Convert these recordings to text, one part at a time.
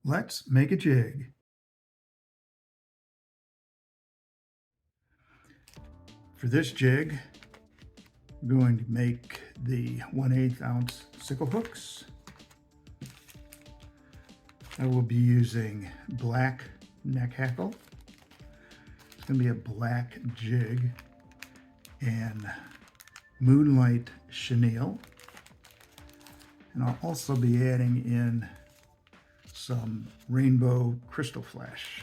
Let's make a jig. For this jig, I'm going to make the 1/8 ounce sickle hooks. I will be using black neck hackle. It's going to be a black jig and Moonlight Chenille. And I'll also be adding in some Rainbow Krystal flash.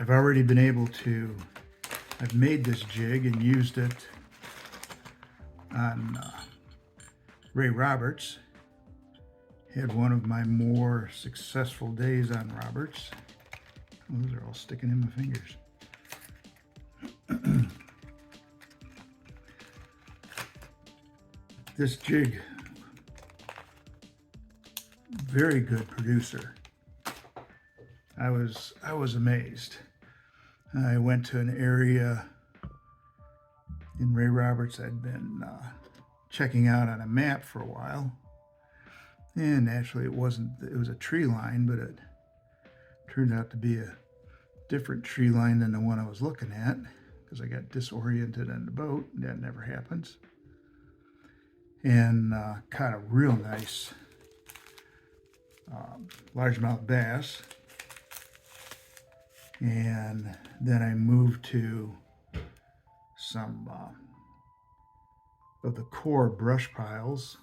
I've already been able to, I've made this jig and used it on Ray Roberts. Had one of my more successful days on Roberts. Oh, those are all sticking in my fingers. This jig, very good producer. I was amazed. I went to an area in Ray Roberts I'd been checking out on a map for a while. And actually it was a tree line, but it turned out to be a different tree line than the one I was looking at because I got disoriented on the boat. That never happens. And caught a real nice largemouth bass. And then I moved to some of the core brush piles,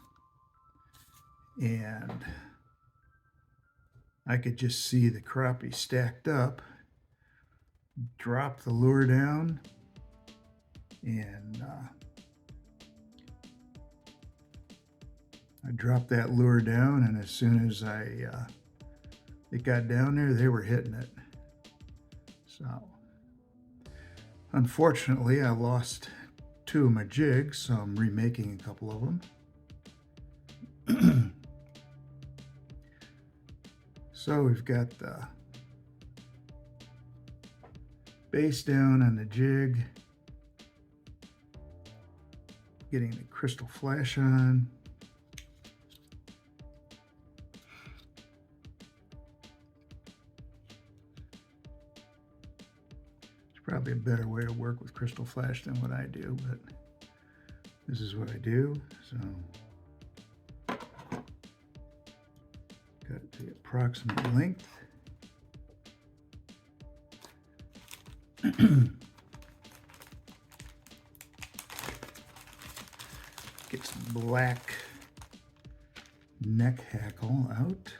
and I could just see the crappie stacked up. Dropped the lure down, and I dropped that lure down, and as soon as it got down there, they were hitting it. So, unfortunately, I lost 2 of my jigs, so I'm remaking a couple of them. So we've got the base down on the jig, getting the crystal flash on. Probably a better way to work with crystal flash than what I do, but this is what I do. So got the approximate length. Get some black neck hackle out.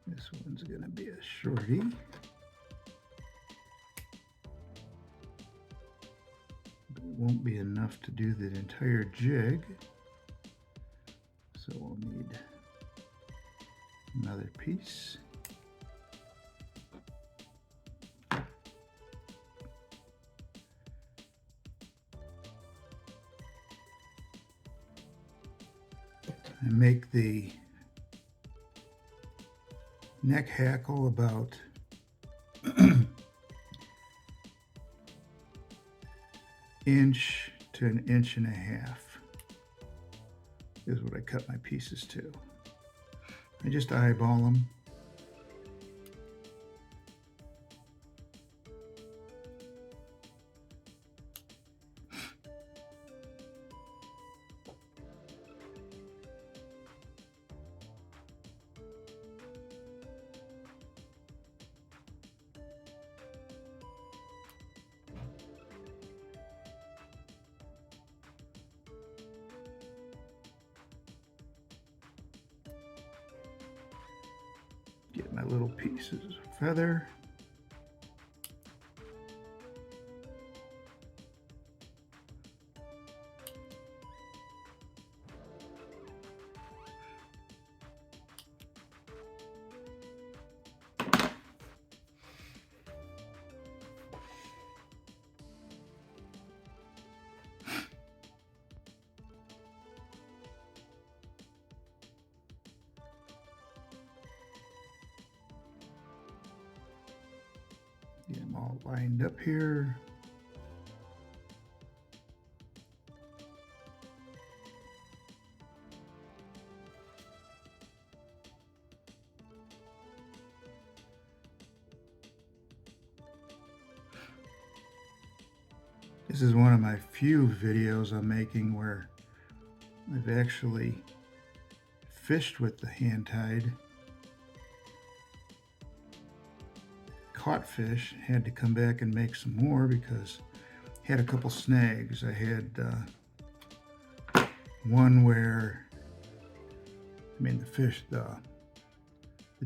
This one's going to be a shorty. But it won't be enough to do the entire jig. So we'll need another piece. I make the neck hackle about inch to 1.5 inches is what I cut my pieces to. I just eyeball them. Get my little pieces of feather. all lined up here. This is one of my few videos I'm making where I've actually fished with the hand tied, caught fish, had to come back and make some more because I had a couple snags. I had one where, the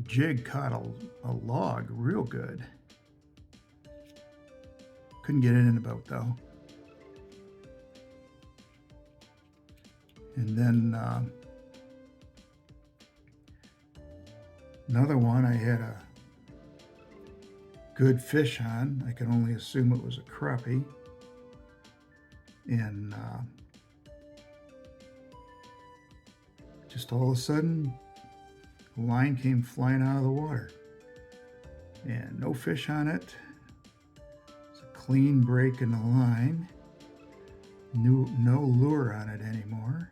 jig caught a log real good. Couldn't get it in the boat though. And then another one I had a good fish on. I can only assume it was a crappie. And just all of a sudden, the line came flying out of the water. And no fish on it. It's a clean break in the line. No lure on it anymore.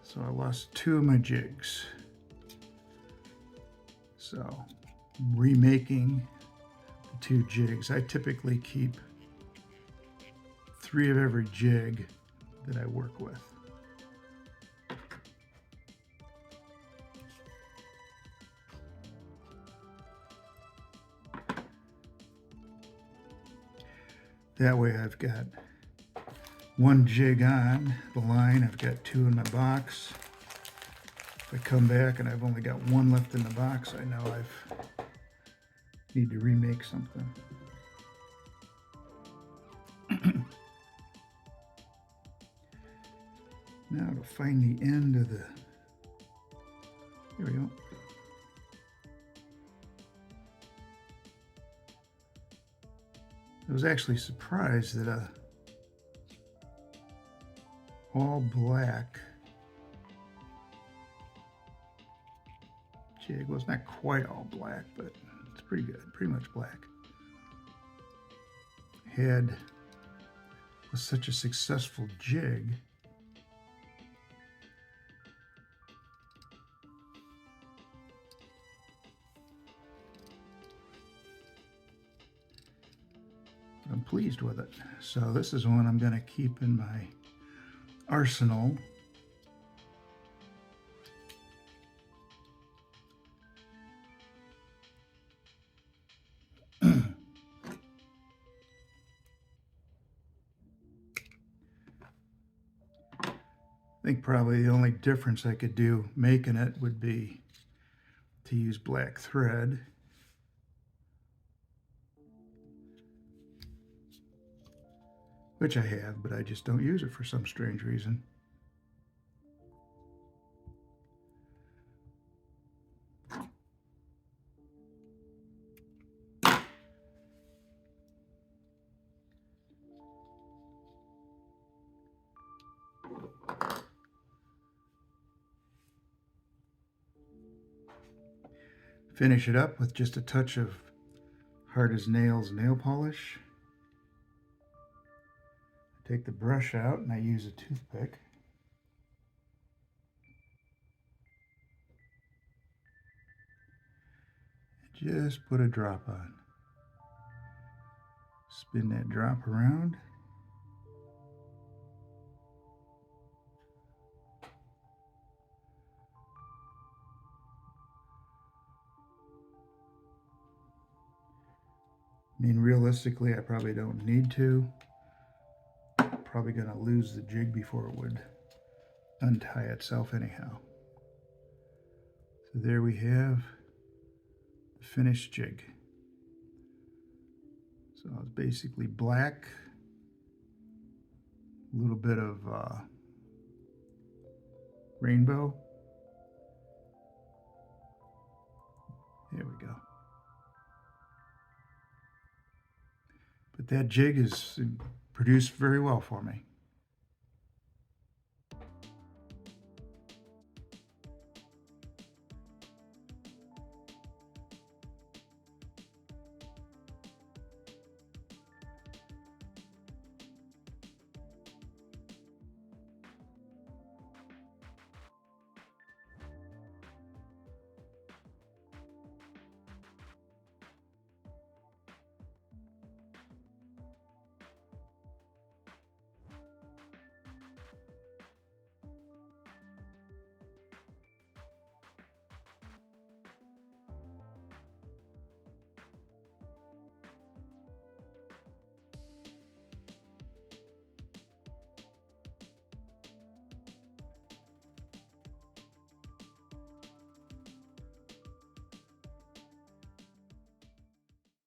So I lost 2 of my jigs. So I'm remaking the 2 jigs. I typically keep 3 of every jig that I work with. That way I've got 1 jig on the line, I've got 2 in my box. If I come back and I've only got 1 left in the box, I know I need to remake something. Now to find the end of the, there we go. I was actually surprised that a all black jig, well, it's not quite all black, but it's pretty good, pretty much black, was such a successful jig. I'm pleased with it. So this is one I'm going to keep in my arsenal. I think probably the only difference I could do making it would be to use black thread. Which I have, but I just don't use it for some strange reason. Finish it up with just a touch of hard as nails nail polish. Take the brush out and I use a toothpick. Just put a drop on. Spin that drop around. I mean, realistically, I probably don't need to. Probably going to lose the jig before it would untie itself anyhow. So there we have the finished jig. So it's basically black, a little bit of rainbow. There we go. But that jig is produced very well for me.